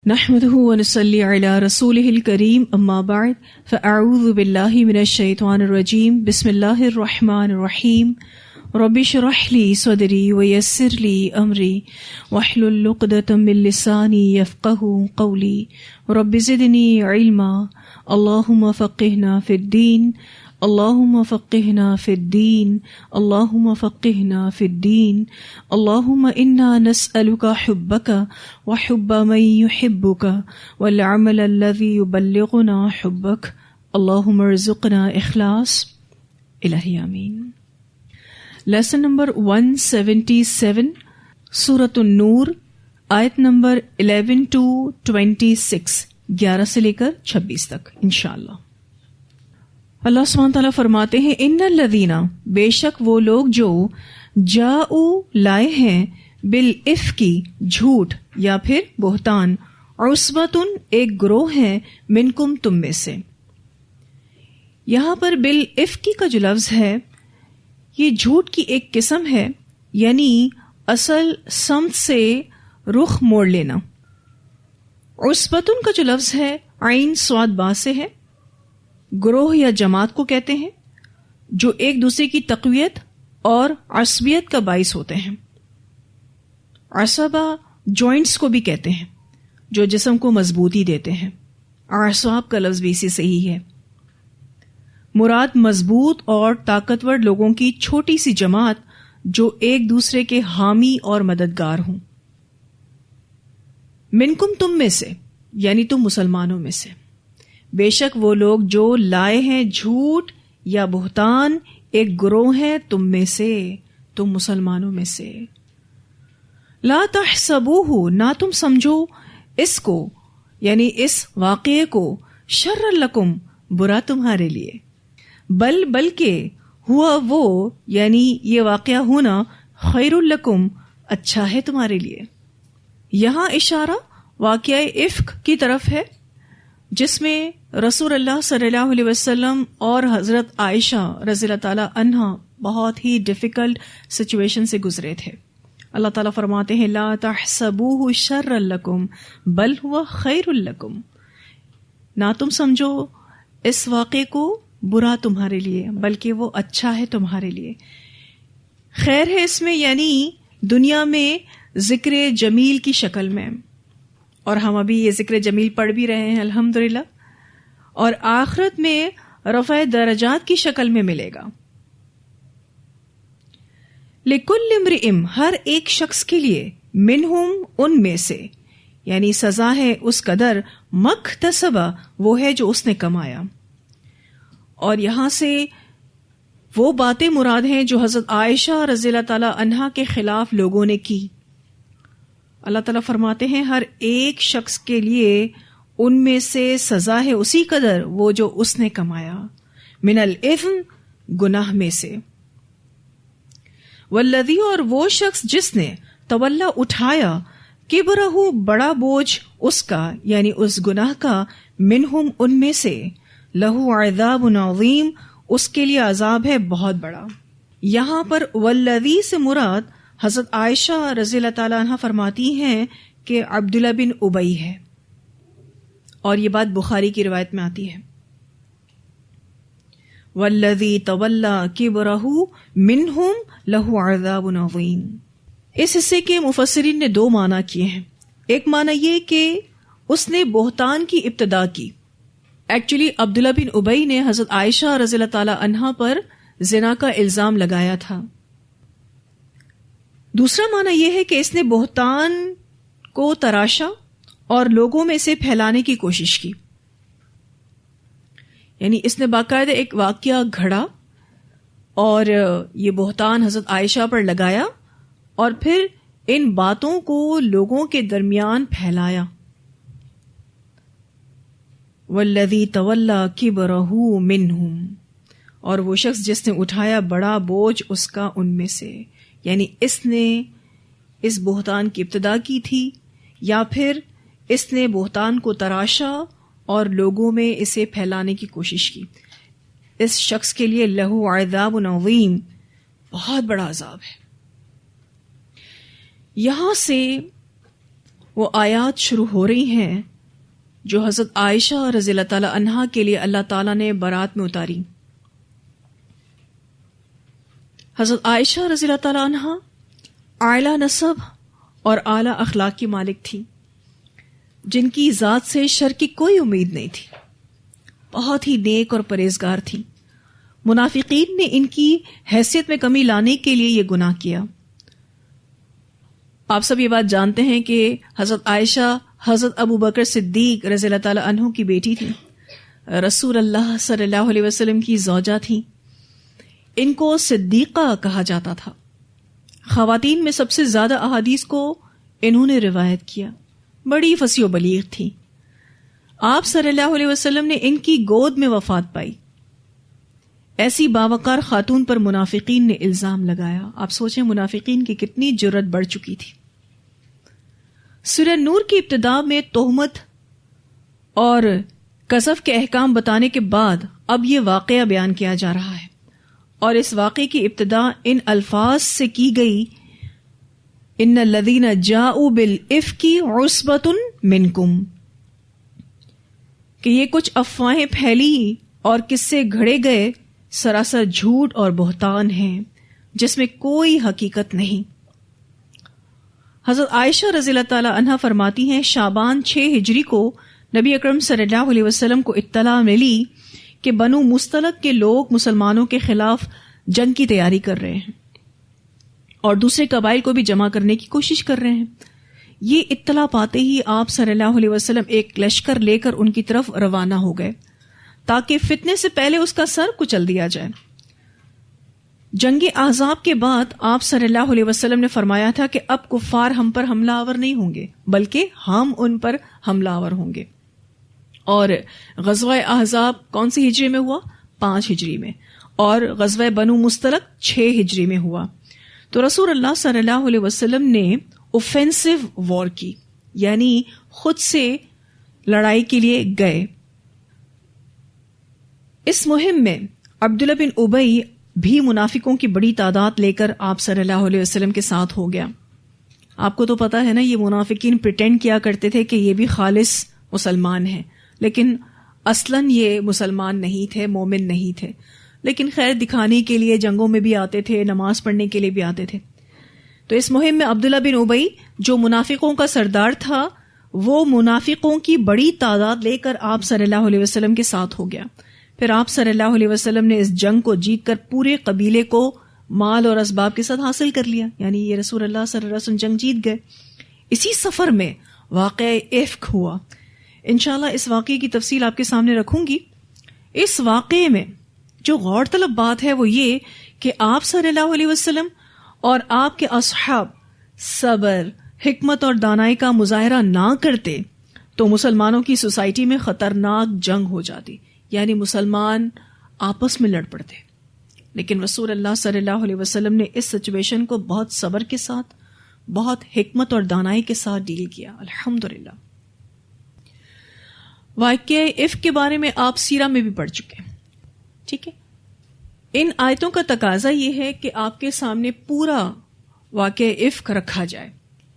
نحمده ونصلي على رسوله الكريم اما بعد فاعوذ بالله من الشيطان الرجيم بسم الله الرحمن الرحيم رب اشرح لي صدري ويسر لي امري واحلل عقدة من لساني يفقهوا قولي رب زدني علما اللهم فقهنا في الدين اللهم فقهنا في الدين اللهم فقهنا في الدين اللهم إنا نسألك حبك وحب من يحبك والعمل الذي يبلغنا حبك اللهم ارزقنا إخلاص الہی آمین۔ لیسن نمبر 177 سورۃ النور آیت نمبر 11 to 26، 11 سے لے کر 26 تک انشاءاللہ۔ اللہ سبحانہ تعالیٰ فرماتے ہیں ان الذین، بے شک وہ لوگ جو جاؤ لائے ہیں بالافک، جھوٹ یا پھر بہتان، عصبۃ ایک گروہ ہے، منکم تم میں سے۔ یہاں پر بالافک کا جو لفظ ہے یہ جھوٹ کی ایک قسم ہے، یعنی اصل سمت سے رخ موڑ لینا۔ عصبۃ کا جو لفظ ہے عین صاد با سے ہے، گروہ یا جماعت کو کہتے ہیں جو ایک دوسرے کی تقویت اور عصبیت کا باعث ہوتے ہیں۔ عصبہ جوائنٹس کو بھی کہتے ہیں جو جسم کو مضبوطی دیتے ہیں، اعصاب کا لفظ بھی اسی سے ہی ہے۔ مراد مضبوط اور طاقتور لوگوں کی چھوٹی سی جماعت جو ایک دوسرے کے حامی اور مددگار ہوں۔ منکم تم میں سے، یعنی تم مسلمانوں میں سے۔ بے شک وہ لوگ جو لائے ہیں جھوٹ یا بہتان، ایک گروہ ہے تم میں سے، تم مسلمانوں میں سے۔ لا تحسبوہ، نہ تم سمجھو اس کو، یعنی اس واقعے کو، شر لکم، برا تمہارے لیے، بلکہ ہوا وہ، یعنی یہ واقعہ ہونا، خیر لکم، اچھا ہے تمہارے لیے۔ یہاں اشارہ واقعہ افک کی طرف ہے جس میں رسول اللہ صلی اللہ علیہ وسلم اور حضرت عائشہ رضی اللہ تعالی عنہا بہت ہی ڈیفیکلٹ سچویشن سے گزرے تھے۔ اللہ تعالیٰ فرماتے ہیں لا تحسبوہ شر لکم بل ہوا خیر لکم، نہ تم سمجھو اس واقعے کو برا تمہارے لیے بلکہ وہ اچھا ہے تمہارے لیے۔ خیر ہے اس میں، یعنی دنیا میں ذکر جمیل کی شکل میں، اور ہم ابھی یہ ذکر جمیل پڑھ بھی رہے ہیں الحمدللہ، اور آخرت میں رفع درجات کی شکل میں ملے گا۔ لِكُلِّ امْرِئٍ، ہر ایک شخص کے لیے، منہم، ان میں سے، یعنی سزا ہے اس قدر، مکتسب، وہ ہے جو اس نے کمایا۔ اور یہاں سے وہ باتیں مراد ہیں جو حضرت عائشہ رضی اللہ تعالی عنہا کے خلاف لوگوں نے کی۔ اللہ تعالیٰ فرماتے ہیں ہر ایک شخص کے لیے ان میں سے سزا ہے اسی قدر وہ جو اس نے کمایا، من الاثم، گناہ میں سے۔ والذی، اور وہ شخص جس نے، تولا، اٹھایا، کبرہ، بڑا بوجھ اس کا، یعنی اس گناہ کا، منہم، ان میں سے، لہو عذاب عظیم، اس کے لیے عذاب ہے بہت بڑا۔ یہاں پر والذی سے مراد حضرت عائشہ رضی اللہ تعالیٰ عنہ فرماتی ہیں کہ عبداللہ بن ابی ہے، اور یہ بات بخاری کی روایت میں آتی ہے والذی تولا کبرہ منہم لہ عذاب عظیم۔ اس حصے کے مفسرین نے دو معنی کیے ہیں۔ ایک معنی یہ کہ اس نے بہتان کی ابتدا کی، ایکچولی عبداللہ بن ابی نے حضرت عائشہ رضی اللہ تعالیٰ عنہا پر زنا کا الزام لگایا تھا۔ دوسرا معنی یہ ہے کہ اس نے بہتان کو تراشا اور لوگوں میں سے پھیلانے کی کوشش کی، یعنی اس نے باقاعدہ ایک واقعہ گھڑا اور یہ بہتان حضرت عائشہ پر لگایا اور پھر ان باتوں کو لوگوں کے درمیان پھیلایا۔ والذی تولا کبرہ منہم، اور وہ شخص جس نے اٹھایا بڑا بوجھ اس کا ان میں سے، یعنی اس نے اس بہتان کی ابتدا کی تھی یا پھر اس نے بہتان کو تراشا اور لوگوں میں اسے پھیلانے کی کوشش کی۔ اس شخص کے لیے لہو عذاب عظیم، بہت بڑا عذاب ہے۔ یہاں سے وہ آیات شروع ہو رہی ہیں جو حضرت عائشہ رضی اللہ تعالی عنہا کے لیے اللہ تعالیٰ نے برات میں اتاری. حضرت عائشہ رضی اللہ تعالی عنہا اعلیٰ نسب اور اعلیٰ اخلاق کی مالک تھی، جن کی ذات سے شر کی کوئی امید نہیں تھی. بہت ہی نیک اور پرہیزگار تھی. منافقین نے ان کی حیثیت میں کمی لانے کے لیے یہ گناہ کیا. آپ سب یہ بات جانتے ہیں کہ حضرت عائشہ حضرت ابو بکر صدیق رضی اللہ تعالی عنہ کی بیٹی تھی، رسول اللہ صلی اللہ علیہ وسلم کی زوجہ تھی. ان کو صدیقہ کہا جاتا تھا. خواتین میں سب سے زیادہ احادیث کو انہوں نے روایت کیا. بڑی فصیح و بلیغ تھی. آپ صلی اللہ علیہ وسلم نے ان کی گود میں وفات پائی. ایسی باوقار خاتون پر منافقین نے الزام لگایا. آپ سوچیں منافقین کی کتنی جرت بڑھ چکی تھی. سورہ نور کی ابتدا میں تہمت اور قذف کے احکام بتانے کے بعد اب یہ واقعہ بیان کیا جا رہا ہے، اور اس واقعے کی ابتدا ان الفاظ سے کی گئی، ان الذین جاؤوا بالافک عصبۃ منکم، کہ یہ کچھ افواہیں پھیلی اور قصے گھڑے گئے سراسر جھوٹ اور بہتان ہیں جس میں کوئی حقیقت نہیں. حضرت عائشہ رضی اللہ تعالی عنہا فرماتی ہیں شعبان 6 ہجری کو نبی اکرم صلی اللہ علیہ وسلم کو اطلاع ملی کہ بنو مستلق کے لوگ مسلمانوں کے خلاف جنگ کی تیاری کر رہے ہیں اور دوسرے قبائل کو بھی جمع کرنے کی کوشش کر رہے ہیں. یہ اطلاع پاتے ہی آپ صلی اللہ علیہ وسلم ایک لشکر لے کر ان کی طرف روانہ ہو گئے تاکہ فتنے سے پہلے اس کا سر کچل دیا جائے. جنگ احزاب کے بعد آپ صلی اللہ علیہ وسلم نے فرمایا تھا کہ اب کفار ہم پر حملہ آور نہیں ہوں گے بلکہ ہم ان پر حملہ آور ہوں گے. اور غزوہ احزاب کون سی ہجری میں ہوا؟ 5 ہجری میں. اور غزوہ بنو مستلق 6 ہجری میں ہوا. تو رسول اللہ صلی اللہ علیہ وسلم نے اوفینسو وار کی، یعنی خود سے لڑائی کے لیے گئے. اس مہم میں عبداللہ بن ابی بھی منافقوں کی بڑی تعداد لے کر آپ صلی اللہ علیہ وسلم کے ساتھ ہو گیا. آپ کو تو پتا ہے نا، یہ منافقین پریٹینڈ کیا کرتے تھے کہ یہ بھی خالص مسلمان ہیں، لیکن اصلاً یہ مسلمان نہیں تھے، مومن نہیں تھے. لیکن خیر دکھانے کے لیے جنگوں میں بھی آتے تھے، نماز پڑھنے کے لیے بھی آتے تھے. تو اس مہم میں عبداللہ بن ابی جو منافقوں کا سردار تھا، وہ منافقوں کی بڑی تعداد لے کر آپ صلی اللہ علیہ وسلم کے ساتھ ہو گیا. پھر آپ صلی اللہ علیہ وسلم نے اس جنگ کو جیت کر پورے قبیلے کو مال اور اسباب کے ساتھ حاصل کر لیا، یعنی یہ رسول اللہ صلی اللہ علیہ وسلم جنگ جیت گئے. اسی سفر میں واقعہ افک ہوا. انشاءاللہ اس واقعے کی تفصیل آپ کے سامنے رکھوں گی. اس واقعے میں جو غور طلب بات ہے وہ یہ کہ آپ صلی اللہ علیہ وسلم اور آپ کے اصحاب صبر، حکمت اور دانائی کا مظاہرہ نہ کرتے تو مسلمانوں کی سوسائٹی میں خطرناک جنگ ہو جاتی، یعنی مسلمان آپس میں لڑ پڑتے. لیکن رسول اللہ صلی اللہ علیہ وسلم نے اس سچویشن کو بہت صبر کے ساتھ، بہت حکمت اور دانائی کے ساتھ ڈیل کیا. الحمدللہ. واقعہ افک کے بارے میں آپ سیرہ میں بھی پڑھ چکے ہیں، ٹھیک ہے. ان آیتوں کا تقاضا یہ ہے کہ آپ کے سامنے پورا واقعہ افک رکھا جائے،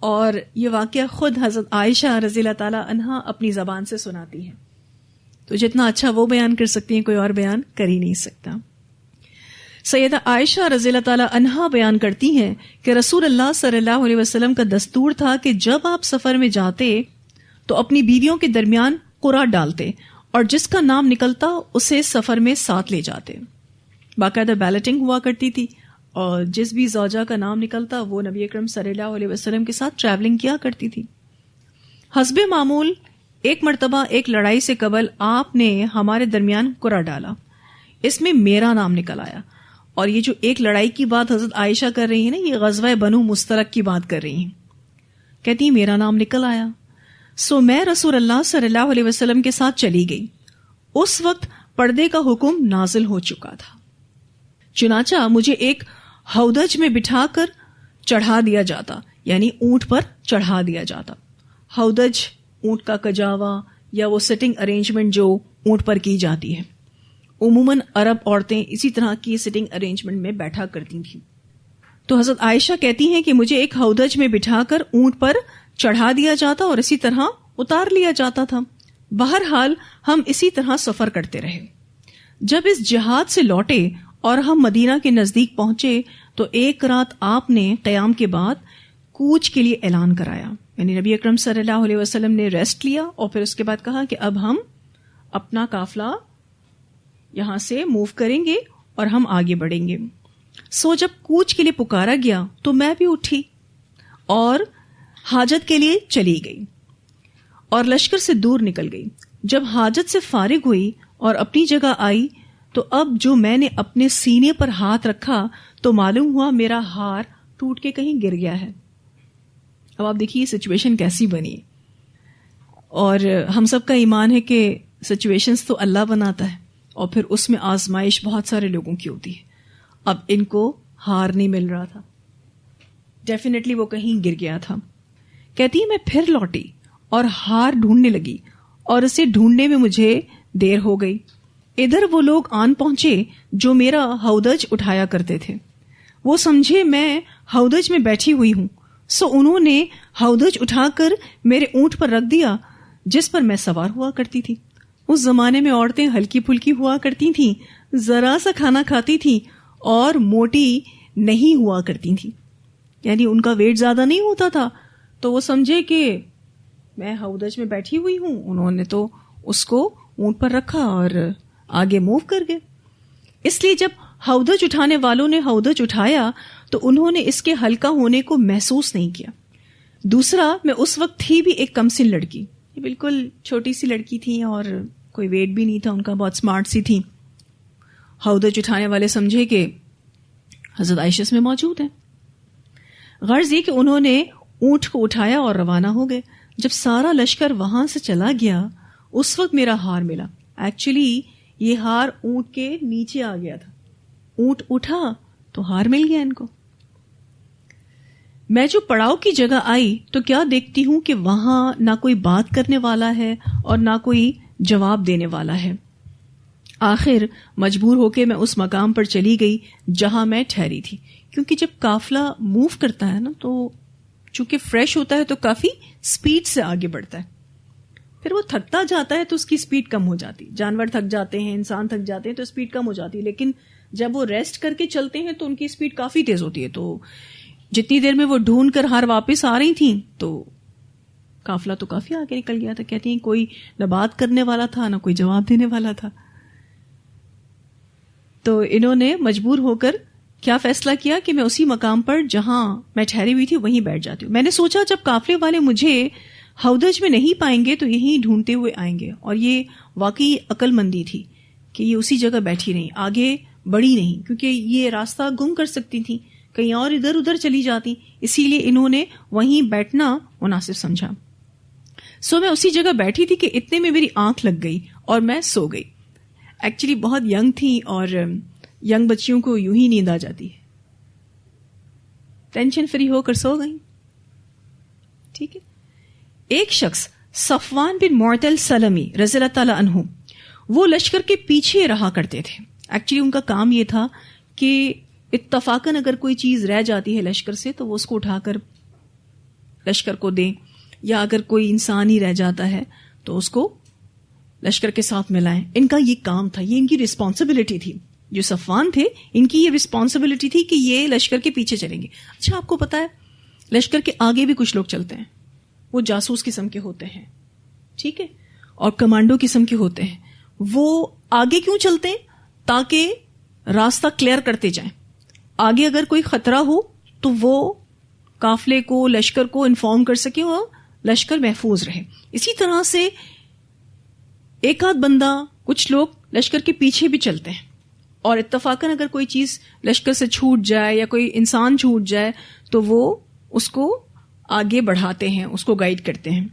اور یہ واقعہ خود حضرت عائشہ رضی اللہ تعالی عنہا اپنی زبان سے سناتی ہیں. تو جتنا اچھا وہ بیان کر سکتی ہیں کوئی اور بیان کر ہی نہیں سکتا. سیدہ عائشہ رضی اللہ تعالی عنہا بیان کرتی ہیں کہ رسول اللہ صلی اللہ علیہ وسلم کا دستور تھا کہ جب آپ سفر میں جاتے تو اپنی بیویوں کے درمیان قرعہ ڈالتے اور جس کا نام نکلتا اسے سفر میں ساتھ لے جاتے. باقاعدہ بیلٹنگ ہوا کرتی تھی اور جس بھی زوجہ کا نام نکلتا وہ نبی اکرم صلی اللہ علیہ وسلم کے ساتھ ٹریولنگ کیا کرتی تھی. حسب معمول ایک مرتبہ ایک لڑائی سے قبل آپ نے ہمارے درمیان قرعہ ڈالا، اس میں میرا نام نکل آیا. اور یہ جو ایک لڑائی کی بات حضرت عائشہ کر رہی ہیں نا، یہ غزوہ بنو مستلق کی بات کر رہی ہیں. کہتی ہیں میرا نام نکل آیا، سو میں رسول اللہ صلی اللہ علیہ وسلم کے ساتھ چلی گئی. اس وقت پردے کا حکم نازل ہو چکا تھا، چنانچہ مجھے ایک ہودج میں بٹھا کر چڑھا دیا جاتا، یعنی اونٹ پر چڑھا دیا جاتا. ہودج اونٹ کا کجاوا یا وہ سٹنگ ارینجمنٹ جو اونٹ پر کی جاتی ہے. عموماً عرب عورتیں اسی طرح کی سٹنگ ارینجمنٹ میں بیٹھا کرتی تھیں. تو حضرت عائشہ کہتی ہیں کہ مجھے ایک ہودج میں بٹھا کر اونٹ پر چڑھا دیا جاتا اور اسی طرح اتار لیا جاتا تھا. بہرحال ہم اسی طرح سفر کرتے رہے. جب اس جہاد سے لوٹے اور ہم مدینہ کے نزدیک پہنچے تو ایک رات آپ نے قیام کے بعد کوچ کے لیے اعلان کرایا. یعنی نبی اکرم صلی اللہ علیہ وسلم نے ریسٹ لیا اور پھر اس کے بعد کہا کہ اب ہم اپنا قافلہ یہاں سے موو کریں گے اور ہم آگے بڑھیں گے. سو جب کوچ کے لیے پکارا گیا تو میں بھی اٹھی اور حاجت کے لیے چلی گئی اور لشکر سے دور نکل گئی. جب حاجت سے فارغ ہوئی اور اپنی جگہ آئی تو اب جو میں نے اپنے سینے پر ہاتھ رکھا تو معلوم ہوا میرا ہار ٹوٹ کے کہیں گر گیا ہے. اب آپ دیکھیے سچویشن کیسی بنی. اور ہم سب کا ایمان ہے کہ سچویشنز تو اللہ بناتا ہے اور پھر اس میں آزمائش بہت سارے لوگوں کی ہوتی ہے. اب ان کو ہار نہیں مل رہا تھا, ڈیفینیٹلی وہ کہیں گر گیا تھا. کہتی ہے میں پھر لوٹی اور ہار ڈھونڈنے لگی اور اسے ڈھونڈنے میں مجھے دیر ہو گئی. ادھر وہ لوگ آن پہنچے جو میرا ہودج اٹھایا کرتے تھے. وہ سمجھے میں ہودج میں بیٹھی ہوئی ہوں, سو انہوں نے ہودج اٹھا کر میرے اونٹ پر رکھ دیا جس پر میں سوار ہوا کرتی تھی. اس زمانے میں عورتیں ہلکی پھلکی ہوا کرتی تھیں, ذرا سا کھانا کھاتی تھیں اور موٹی نہیں ہوا کرتی تھیں. یعنی ان کا ویٹ زیادہ نہیں ہوتا تھا, تو وہ سمجھے کہ میں ہودج میں بیٹھی ہوئی ہوں. انہوں نے تو اس کو اونٹ پر رکھا اور آگے موو کر گئے. اس لیے جب ہودج اٹھانے والوں نے ہودج اٹھایا تو انہوں نے اس کے ہلکا ہونے کو محسوس نہیں کیا. دوسرا, میں اس وقت تھی بھی ایک کم سن لڑکی, بالکل چھوٹی سی لڑکی تھی اور کوئی ویٹ بھی نہیں تھا ان کا, بہت اسمارٹ سی تھی. ہودج اٹھانے والے سمجھے کہ حضرت عائشہ میں موجود ہیں. غرض یہ کہ انہوں نے اونٹ کو اٹھایا اور روانہ ہو گئے. جب سارا لشکر وہاں سے چلا گیا اس وقت میرا ہار ملا. ایکچولی یہ ہار اونٹ کے نیچے آ گیا تھا, اونٹ اٹھا تو ہار مل گیا ان کو. میں جو پڑاؤ کی جگہ آئی تو کیا دیکھتی ہوں کہ وہاں نہ کوئی بات کرنے والا ہے اور نہ کوئی جواب دینے والا ہے. آخر مجبور ہو کے میں اس مقام پر چلی گئی جہاں میں ٹھہری تھی, کیونکہ جب قافلہ موو کرتا ہے نا تو چونکہ فریش ہوتا ہے تو کافی سپیڈ سے آگے بڑھتا ہے. پھر وہ تھکتا جاتا ہے تو اس کی سپیڈ کم ہو جاتی. جانور تھک جاتے ہیں, انسان تھک جاتے ہیں تو سپیڈ کم ہو جاتی ہے, لیکن جب وہ ریسٹ کر کے چلتے ہیں تو ان کی سپیڈ کافی تیز ہوتی ہے. تو جتنی دیر میں وہ ڈھونڈ کر ہار واپس آ رہی تھیں تو قافلہ تو کافی آگے نکل گیا تھا. کہتی ہیں کوئی نہ بات کرنے والا تھا نہ کوئی جواب دینے والا تھا. تو انہوں نے مجبور ہو کر کیا فیصلہ کیا کہ میں اسی مقام پر جہاں میں ٹھہری ہوئی تھی وہیں بیٹھ جاتی ہوں. میں نے سوچا جب قافلے والے مجھے ہودج میں نہیں پائیں گے تو یہیں ڈھونڈتے ہوئے آئیں گے. اور یہ واقعی عقل مندی تھی کہ یہ اسی جگہ بیٹھی نہیں, آگے بڑھی نہیں, کیونکہ یہ راستہ گم کر سکتی تھی, کہیں اور ادھر ادھر چلی جاتی. اسی لیے انہوں نے وہیں بیٹھنا مناسب سمجھا. سو میں اسی جگہ بیٹھی تھی کہ اتنے میں میری آنکھ لگ گئی اور میں سو گئی. ایکچولی بہت ینگ تھی اور ینگ بچیوں کو یوں ہی نیند آ جاتی ہے, ٹینشن فری ہو کر سو گئی. ٹھیک ہے. ایک شخص صفوان بن معطل سلمی رضی اللہ تعالی عنہ, وہ لشکر کے پیچھے رہا کرتے تھے. ایکچولی ان کا کام یہ تھا کہ اتفاقاً اگر کوئی چیز رہ جاتی ہے لشکر سے تو وہ اس کو اٹھا کر لشکر کو دیں, یا اگر کوئی انسان ہی رہ جاتا ہے تو اس کو لشکر کے ساتھ ملائیں. ان کا یہ کام تھا, یہ ان کی رسپانسبلٹی تھی. جو صفوان تھے ان کی یہ رسپانسبلٹی تھی کہ یہ لشکر کے پیچھے چلیں گے. اچھا, آپ کو پتا ہے لشکر کے آگے بھی کچھ لوگ چلتے ہیں, وہ جاسوس قسم کے ہوتے ہیں, ٹھیک ہے, اور کمانڈو قسم کے ہوتے ہیں. وہ آگے کیوں چلتے ہیں؟ تاکہ راستہ کلیئر کرتے جائیں. آگے اگر کوئی خطرہ ہو تو وہ قافلے کو, لشکر کو انفارم کر سکے اور لشکر محفوظ رہے. اسی طرح سے ایک آدھ بندہ, کچھ لوگ لشکر کے پیچھے بھی چلتے ہیں, اور اتفاقاً اگر کوئی چیز لشکر سے چھوٹ جائے یا کوئی انسان چھوٹ جائے تو وہ اس کو آگے بڑھاتے ہیں, اس کو گائیڈ کرتے ہیں.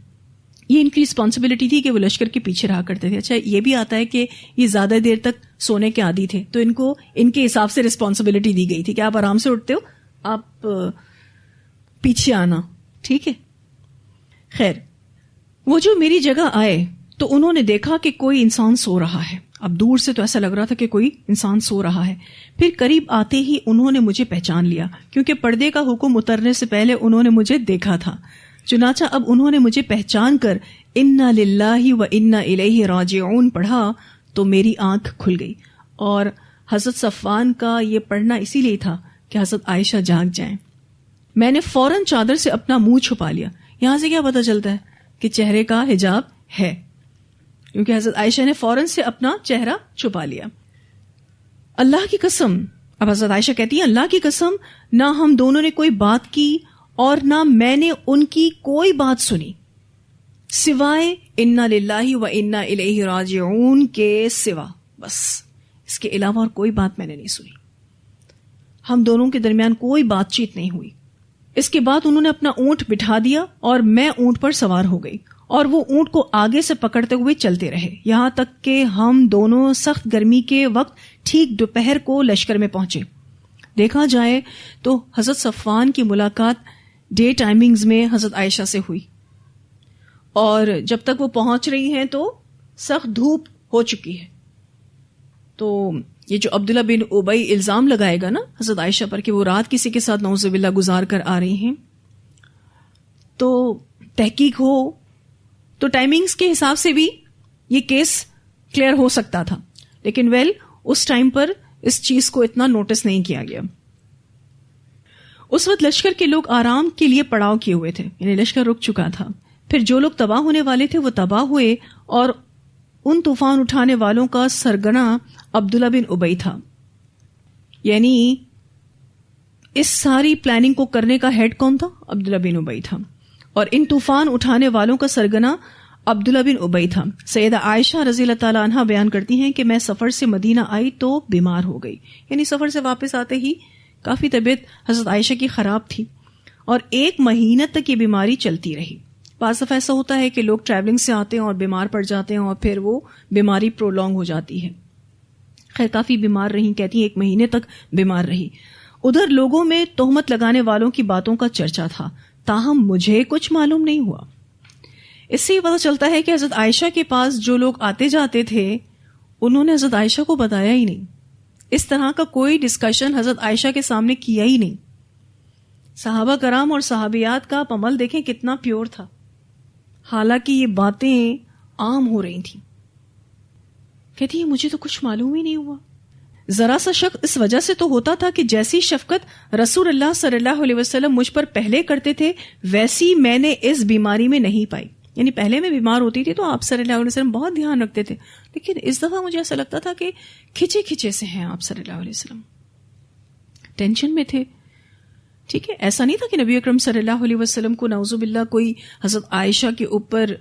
یہ ان کی رسپانسبلٹی تھی کہ وہ لشکر کے پیچھے رہا کرتے تھے. اچھا, یہ بھی آتا ہے کہ یہ زیادہ دیر تک سونے کے عادی تھے تو ان کو ان کے حساب سے رسپانسبلٹی دی گئی تھی کہ آپ آرام سے اٹھتے ہو, آپ پیچھے آنا, ٹھیک ہے. خیر, وہ جو میری جگہ آئے تو انہوں نے دیکھا کہ کوئی انسان سو رہا ہے. اب دور سے تو ایسا لگ رہا تھا کہ کوئی انسان سو رہا ہے. پھر قریب آتے ہی انہوں نے مجھے پہچان لیا, کیونکہ پردے کا حکم اترنے سے پہلے انہوں نے مجھے دیکھا تھا. چنانچہ اب انہوں نے مجھے پہچان کر انا للہ و انا الیہ راجعون پڑھا تو میری آنکھ کھل گئی. اور حضرت صفوان کا یہ پڑھنا اسی لیے تھا کہ حضرت عائشہ جاگ جائیں. میں نے فوراً چادر سے اپنا منہ چھپا لیا. یہاں سے کیا پتہ چلتا ہے کہ چہرے کا حجاب ہے، کیونکہ حضرت عائشہ نے فوراً سے اپنا چہرہ چھپا لیا. اللہ کی قسم، اب حضرت عائشہ کہتی ہیں اللہ کی قسم نہ ہم دونوں نے کوئی بات کی اور نہ میں نے ان کی کوئی بات سنی سوائے انا للہ و انا الیہ راجعون کے سوا. بس اس کے علاوہ اور کوئی بات میں نے نہیں سنی. ہم دونوں کے درمیان کوئی بات چیت نہیں ہوئی. اس کے بعد انہوں نے اپنا اونٹ بٹھا دیا اور میں اونٹ پر سوار ہو گئی اور وہ اونٹ کو آگے سے پکڑتے ہوئے چلتے رہے یہاں تک کہ ہم دونوں سخت گرمی کے وقت ٹھیک دوپہر کو لشکر میں پہنچے. دیکھا جائے تو حضرت صفوان کی ملاقات ڈے ٹائمنگز میں حضرت عائشہ سے ہوئی اور جب تک وہ پہنچ رہی ہیں تو سخت دھوپ ہو چکی ہے. تو یہ جو عبداللہ بن ابی الزام لگائے گا نا حضرت عائشہ پر کہ وہ رات کسی کے ساتھ نعوذ باللہ گزار کر آ رہی ہیں، تو تحقیق ہو تو ٹائمنگز کے حساب سے بھی یہ کیس کلیئر ہو سکتا تھا، لیکن اس ٹائم پر اس چیز کو اتنا نوٹس نہیں کیا گیا. اس وقت لشکر کے لوگ آرام کے لیے پڑاؤ کیے ہوئے تھے، یعنی لشکر رک چکا تھا. پھر جو لوگ تباہ ہونے والے تھے وہ تباہ ہوئے اور ان طوفان اٹھانے والوں کا سرگنا عبداللہ بن ابی تھا. یعنی اس ساری پلاننگ کو کرنے کا ہیڈ کون تھا؟ عبداللہ بن ابی تھا. اور ان طوفان اٹھانے والوں کا سرگنا عبداللہ بن ابی تھا. سیدہ عائشہ رضی اللہ تعالیٰ عنہا بیان کرتی ہیں کہ میں سفر سے مدینہ آئی تو بیمار ہو گئی. یعنی سفر سے واپس آتے ہی کافی طبیعت حضرت عائشہ کی خراب تھی اور 1 مہینہ تک یہ بیماری چلتی رہی. بعض دفعہ ایسا ہوتا ہے کہ لوگ ٹریولنگ سے آتے ہیں اور بیمار پڑ جاتے ہیں اور پھر وہ بیماری پرولونگ ہو جاتی ہے. خیر کافی بیمار رہی، کہتی ہیں 1 مہینے تک بیمار رہی. ادھر لوگوں میں تہمت لگانے والوں کی باتوں کا چرچا تھا، تاہم مجھے کچھ معلوم نہیں ہوا. اس سے یہ پتہ چلتا ہے کہ حضرت عائشہ کے پاس جو لوگ آتے جاتے تھے انہوں نے حضرت عائشہ کو بتایا ہی نہیں. اس طرح کا کوئی ڈسکشن حضرت عائشہ کے سامنے کیا ہی نہیں. صحابہ کرام اور صحابیات کا عمل دیکھیں کتنا پیور تھا، حالانکہ یہ باتیں عام ہو رہی تھیں. کہتی ہے مجھے تو کچھ معلوم ہی نہیں ہوا. ذرا سا شک اس وجہ سے تو ہوتا تھا کہ جیسی شفقت رسول اللہ صلی اللہ علیہ وسلم مجھ پر پہلے کرتے تھے ویسی میں نے اس بیماری میں نہیں پائی. یعنی پہلے میں بیمار ہوتی تھی تو آپ صلی اللہ علیہ وسلم بہت دھیان رکھتے تھے، لیکن اس دفعہ مجھے ایسا لگتا تھا کہ کھچے کھچے سے ہیں آپ صلی اللہ علیہ وسلم، ٹینشن میں تھے. ٹھیک ہے، ایسا نہیں تھا کہ نبی اکرم صلی اللہ علیہ وسلم کو نعوذ باللہ کوئی حضرت عائشہ کے اوپر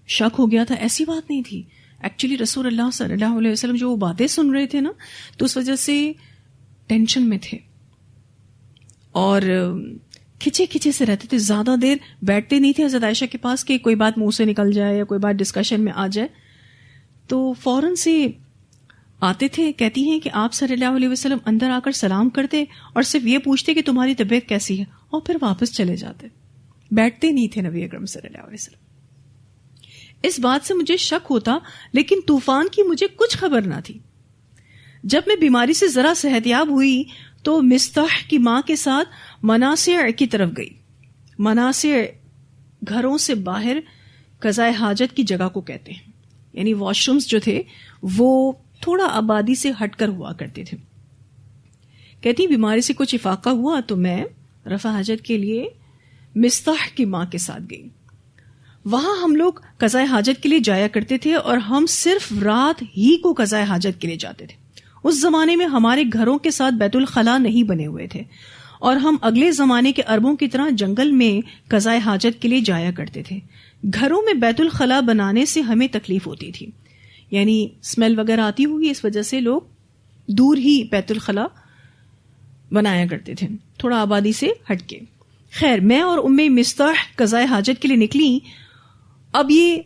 شک ہو گیا تھا، ایسی بات نہیں تھی. ایکچولی رسول اللہ صلی اللہ علیہ وسلم جو وہ باتیں سن رہے تھے نا تو اس وجہ سے ٹینشن میں تھے اور کھچے کھچے سے رہتے تھے. زیادہ دیر بیٹھتے نہیں تھے حضرت عائشہ کے پاس کہ کوئی بات منہ سے نکل جائے یا کوئی بات ڈسکشن میں آ جائے. تو فوراً سے آتے تھے. کہتی ہیں کہ آپ صلی اللہ علیہ وسلم اندر آ کر سلام کرتے اور صرف یہ پوچھتے کہ تمہاری طبیعت کیسی ہے اور پھر واپس چلے جاتے. بیٹھتے نہیں تھے نبی اکرم صلی اللہ علیہ وسلم. اس بات سے مجھے شک ہوتا لیکن طوفان کی مجھے کچھ خبر نہ تھی. جب میں بیماری سے ذرا صحتیاب ہوئی تو مستح کی ماں کے ساتھ مناصع کی طرف گئی. مناصع گھروں سے باہر قضاء حاجت کی جگہ کو کہتے ہیں، یعنی واش رومز جو تھے وہ تھوڑا آبادی سے ہٹ کر ہوا کرتے تھے. کہتی بیماری سے کچھ افاقہ ہوا تو میں رفع حاجت کے لیے مستح کی ماں کے ساتھ گئی. وہاں ہم لوگ قضاء حاجت کے لیے جایا کرتے تھے اور ہم صرف رات ہی کو قضاء حاجت کے لیے جاتے تھے. اس زمانے میں ہمارے گھروں کے ساتھ بیت الخلاء نہیں بنے ہوئے تھے اور ہم اگلے زمانے کے عربوں کی طرح جنگل میں قضاء حاجت کے لیے جایا کرتے تھے. گھروں میں بیت الخلاء بنانے سے ہمیں تکلیف ہوتی تھی، یعنی اسمیل وغیرہ آتی ہوگی، اس وجہ سے لوگ دور ہی بیت الخلاء بنایا کرتے تھے تھوڑا آبادی سے ہٹ کے. خیر میں اور مستح قضاء حاجت کے لیے نکلی. اب یہ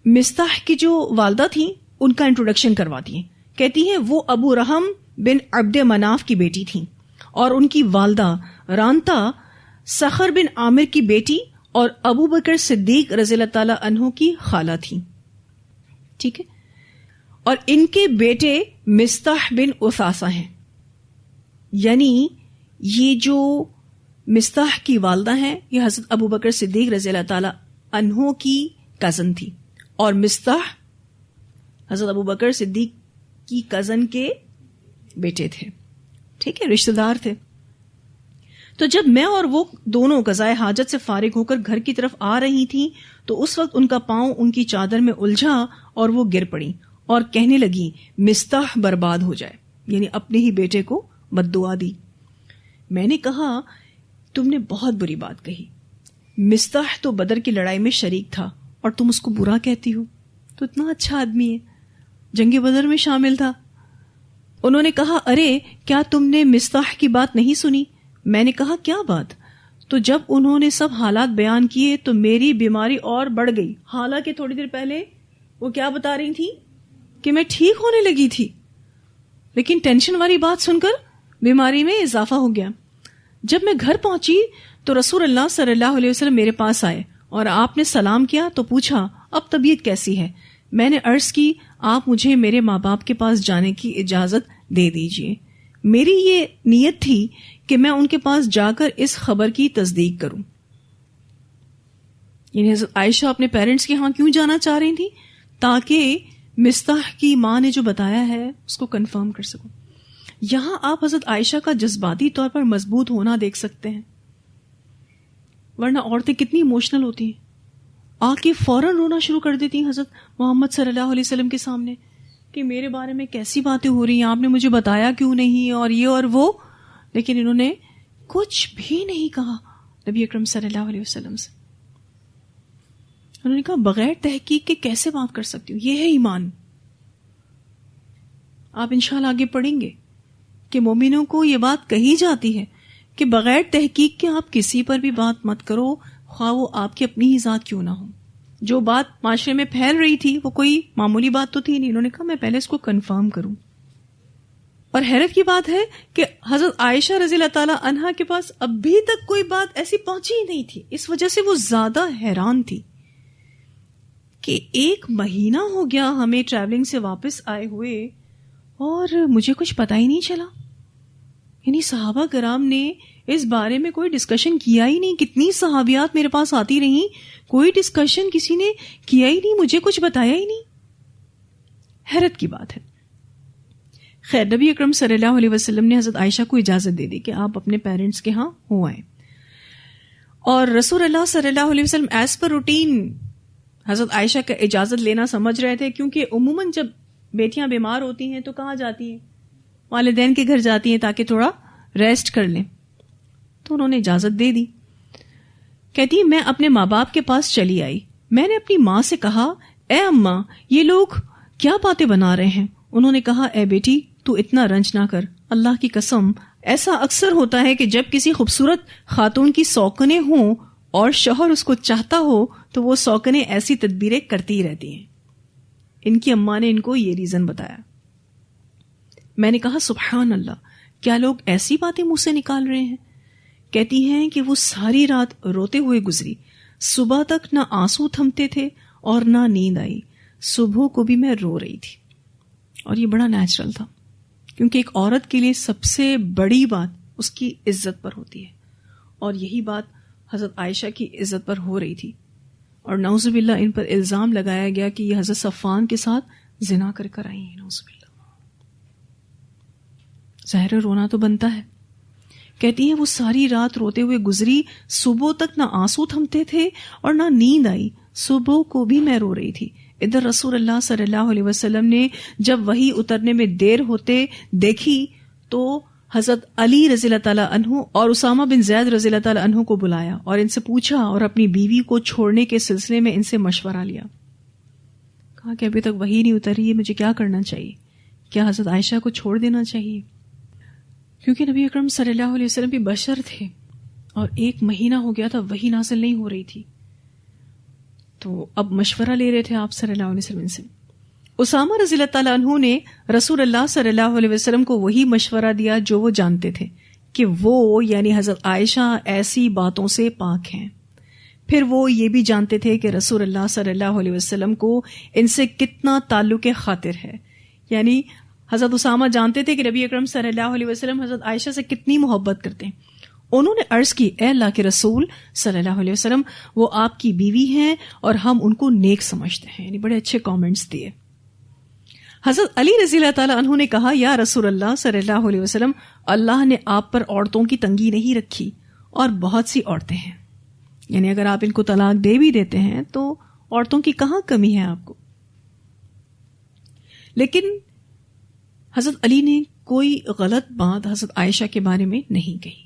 مستح کی جو والدہ تھیں ان کا انٹروڈکشن کرواتی ہیں. کہتی ہیں وہ ابو رحم بن عبد مناف کی بیٹی تھیں اور ان کی والدہ رانتا سخر بن عامر کی بیٹی اور ابو بکر صدیق رضی اللہ تعالی عنہ کی خالہ تھیں. ٹھیک ہے، اور ان کے بیٹے مستح بن اثاثہ ہیں. یعنی یہ جو مصطح کی والدہ ہیں، یہ حضرت ابو بکر صدیق رضی اللہ تعالی عنہ کی کزن تھی، اور مصطح حضرت ابو بکر صدیق کی کزن کے بیٹے تھے، ٹھیک ہے، رشتہ دار تھے. تو جب میں اور وہ دونوں قضائے حاجت سے فارغ ہو کر گھر کی طرف آ رہی تھیں تو اس وقت ان کا پاؤں ان کی چادر میں الجھا اور وہ گر پڑیں اور کہنے لگی مصطح برباد ہو جائے، یعنی اپنے ہی بیٹے کو بد دعا دی. میں نے کہا تم نے بہت بری بات کہی، مصطح تو بدر کی لڑائی میں شریک تھا اور تم اس کو برا کہتی ہو، تو اتنا اچھا آدمی ہے، جنگ بدر میں شامل تھا. انہوں نے کہا ارے کیا تم نے مصطح کی بات نہیں سنی؟ میں نے کہا کیا بات؟ تو جب انہوں نے سب حالات بیان کیے تو میری بیماری اور بڑھ گئی، حالانکہ تھوڑی دیر پہلے وہ کیا بتا رہی تھی کہ میں ٹھیک ہونے لگی تھی، لیکن ٹینشن والی بات سن کر بیماری میں اضافہ ہو گیا. جب میں گھر پہنچی تو رسول اللہ صلی اللہ علیہ وسلم میرے پاس آئے اور آپ نے سلام کیا تو پوچھا اب طبیعت کیسی ہے؟ میں نے عرض کی آپ مجھے میرے ماں باپ کے پاس جانے کی اجازت دے دیجیے. میری یہ نیت تھی کہ میں ان کے پاس جا کر اس خبر کی تصدیق کروں. یعنی حضرت عائشہ اپنے پیرنٹس کے ہاں کیوں جانا چاہ رہی تھی؟ تاکہ مصطح کی ماں نے جو بتایا ہے اس کو کنفرم کر سکوں. یہاں آپ حضرت عائشہ کا جذباتی طور پر مضبوط ہونا دیکھ سکتے ہیں، ورنہ عورتیں کتنی ایموشنل ہوتی ہیں، آ کے فوراً رونا شروع کر دیتی ہیں حضرت محمد صلی اللہ علیہ وسلم کے سامنے کہ میرے بارے میں کیسی باتیں ہو رہی ہیں، آپ نے مجھے بتایا کیوں نہیں، اور یہ اور وہ. لیکن انہوں نے کچھ بھی نہیں کہا نبی اکرم صلی اللہ علیہ وسلم سے. انہوں نے کہا بغیر تحقیق کے کیسے بات کر سکتی ہوں، یہ ہے ایمان. آپ انشاءاللہ آگے پڑھیں گے کہ مومنوں کو یہ بات کہی جاتی ہے کہ بغیر تحقیق کے آپ کسی پر بھی بات مت کرو، خواہ وہ آپ کی اپنی ہی ذات کیوں نہ ہو. جو بات معاشرے میں پھیل رہی تھی وہ کوئی معمولی بات تو تھی نہیں. انہوں نے کہا میں پہلے اس کو کنفرم کروں. اور حیرت کی بات ہے کہ حضرت عائشہ رضی اللہ تعالی عنہا کے پاس ابھی تک کوئی بات ایسی پہنچی ہی نہیں تھی. اس وجہ سے وہ زیادہ حیران تھی کہ 1 مہینہ ہو گیا ہمیں ٹریولنگ سے واپس آئے ہوئے اور مجھے کچھ پتہ ہی نہیں چلا. یعنی صحابہ کرام نے اس بارے میں کوئی ڈسکشن کیا ہی نہیں. کتنی صحابیات میرے پاس آتی رہیں، کوئی ڈسکشن کسی نے کیا ہی نہیں، مجھے کچھ بتایا ہی نہیں. حیرت کی بات ہے. خیر نبی اکرم صلی اللہ علیہ وسلم نے حضرت عائشہ کو اجازت دے دی کہ آپ اپنے پیرنٹس کے ہاں ہو آئیں، اور رسول اللہ صلی اللہ علیہ وسلم ایز پر روٹین حضرت عائشہ کا اجازت لینا سمجھ رہے تھے، کیونکہ عموماً جب بیٹیاں بیمار ہوتی ہیں تو کہاں جاتی ہیں؟ والدین کے گھر جاتی ہیں تاکہ تھوڑا ریسٹ کر لیں. تو انہوں نے اجازت دے دی. کہتی میں اپنے ماں باپ کے پاس چلی آئی. میں نے اپنی ماں سے کہا اے اماں یہ لوگ کیا باتیں بنا رہے ہیں؟ انہوں نے کہا اے بیٹی تو اتنا رنج نہ کر، اللہ کی قسم ایسا اکثر ہوتا ہے کہ جب کسی خوبصورت خاتون کی سوکنیں ہوں اور شوہر اس کو چاہتا ہو تو وہ سوکنیں ایسی تدبیریں کرتی رہتی ہیں. ان کی اماں نے ان کو یہ ریزن بتایا. میں نے کہا سبحان اللہ، کیا لوگ ایسی باتیں منہ سے نکال رہے ہیں؟ کہتی ہیں کہ وہ ساری رات روتے ہوئے گزری، صبح تک نہ آنسو تھمتے تھے اور نہ نیند آئی. صبح کو بھی میں رو رہی تھی. اور یہ بڑا نیچرل تھا، کیونکہ ایک عورت کے لیے سب سے بڑی بات اس کی عزت پر ہوتی ہے، اور یہی بات حضرت عائشہ کی عزت پر ہو رہی تھی. اور نعوذ باللہ ان پر الزام لگایا گیا کہ یہ حضرت صفوان کے ساتھ زنا کر کر آئی ہیں. نعوذ باللہ. ظاہر رونا تو بنتا ہے. کہتی ہیں وہ ساری رات روتے ہوئے گزری، صبح تک نہ آنسو تھمتے تھے اور نہ نیند آئی. صبح کو بھی میں رو رہی تھی. ادھر رسول اللہ صلی اللہ علیہ وسلم نے جب وحی اترنے میں دیر ہوتے دیکھی تو حضرت علی رضی اللہ تعالیٰ عنہ اور اسامہ بن زید رضی اللہ تعالیٰ عنہ کو بلایا اور ان سے پوچھا اور اپنی بیوی کو چھوڑنے کے سلسلے میں ان سے مشورہ لیا. کہا کہ ابھی تک وحی نہیں اتری ہے، مجھے کیا کرنا چاہیے؟ کیا حضرت عائشہ کو چھوڑ دینا چاہیے؟ کیونکہ نبی اکرم صلی اللہ علیہ وسلم بھی بشر تھے اور 1 مہینہ ہو گیا تھا وحی نازل نہیں ہو رہی تھی، تو اب مشورہ لے رہے تھے آپ صلی اللہ علیہ وسلم سے. اسامہ رضی اللہ تعالیٰ عنہ نے رسول اللہ صلی اللہ علیہ وسلم کو وہی مشورہ دیا جو وہ جانتے تھے کہ وہ یعنی حضرت عائشہ ایسی باتوں سے پاک ہیں. پھر وہ یہ بھی جانتے تھے کہ رسول اللہ صلی اللہ علیہ وسلم کو ان سے کتنا تعلق خاطر ہے. یعنی حضرت اسامہ جانتے تھے کہ نبی اکرم صلی اللہ علیہ وسلم حضرت عائشہ سے کتنی محبت کرتے ہیں، انہوں نے عرض کی اے اللہ کے رسول صلی اللہ علیہ وسلم وہ آپ کی بیوی ہیں اور ہم ان کو نیک سمجھتے ہیں. یعنی بڑے اچھے کامنٹس دیے. حضرت علی رضی اللہ تعالیٰ عنہ نے کہا یا رسول اللہ صلی اللہ علیہ وسلم اللہ نے آپ پر عورتوں کی تنگی نہیں رکھی اور بہت سی عورتیں ہیں. یعنی اگر آپ ان کو طلاق دے بھی دیتے ہیں تو عورتوں کی کہاں کمی ہے آپ کو. لیکن حضرت علی نے کوئی غلط بات حضرت عائشہ کے بارے میں نہیں کہی.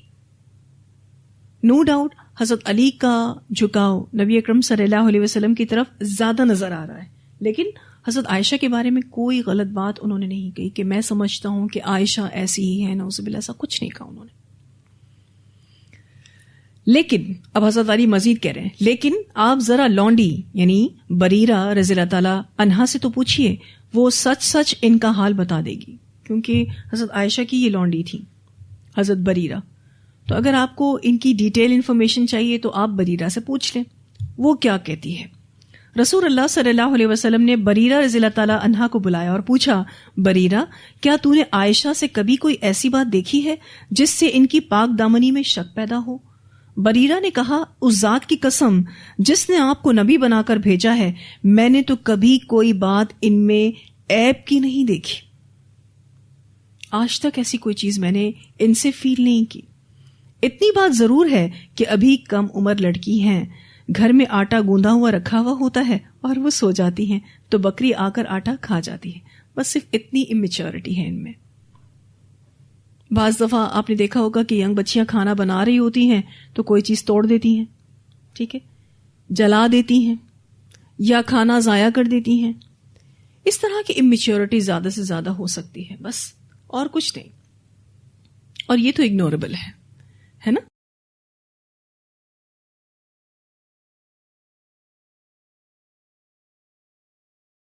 نو ڈاؤٹ حضرت علی کا جھکاؤ نبی اکرم صلی اللہ علیہ وسلم کی طرف زیادہ نظر آ رہا ہے, لیکن حضرت عائشہ کے بارے میں کوئی غلط بات انہوں نے نہیں کہی کہ میں سمجھتا ہوں کہ عائشہ ایسی ہی ہے, نعوذ باللہ, ایسا کچھ نہیں کہا انہوں نے. لیکن اب حضرت علی مزید کہہ رہے ہیں لیکن آپ ذرا لونڈی یعنی بریرہ رضی اللہ تعالی عنہا سے تو پوچھئے, وہ سچ سچ ان کا حال بتا دے گی. کیونکہ حضرت عائشہ کی یہ لونڈی تھی حضرت بریرہ, تو اگر آپ کو ان کی ڈیٹیل انفارمیشن چاہیے تو آپ بریرہ سے پوچھ لیں وہ کیا کہتی ہے. رسول اللہ صلی اللہ علیہ وسلم نے بریرہ رضی اللہ تعالی عنہا کو بلایا اور پوچھا بریرہ کیا تو نے عائشہ سے کبھی کوئی ایسی بات دیکھی ہے جس سے ان کی پاک دامنی میں شک پیدا ہو؟ بریرہ نے کہا اس ذات کی قسم جس نے آپ کو نبی بنا کر بھیجا ہے میں نے تو کبھی کوئی بات ان میں عیب کی نہیں دیکھی. آج تک ایسی کوئی چیز میں نے ان سے فیل نہیں کی. اتنی بات ضرور ہے کہ ابھی کم عمر لڑکی ہیں, گھر میں آٹا گوندا ہوا رکھا ہوا ہوتا ہے اور وہ سو جاتی ہیں تو بکری آ کر آٹا کھا جاتی ہے. بس صرف اتنی امیچورٹی ہے ان میں. بعض دفعہ آپ نے دیکھا ہوگا کہ ینگ بچیاں کھانا بنا رہی ہوتی ہیں تو کوئی چیز توڑ دیتی ہیں, ٹھیک ہے, جلا دیتی ہیں یا کھانا ضائع کر دیتی ہیں. اس طرح کی امیچورٹی زیادہ سے زیادہ ہو سکتی ہے, بس اور کچھ نہیں. اور یہ تو اگنوریبل ہے نا.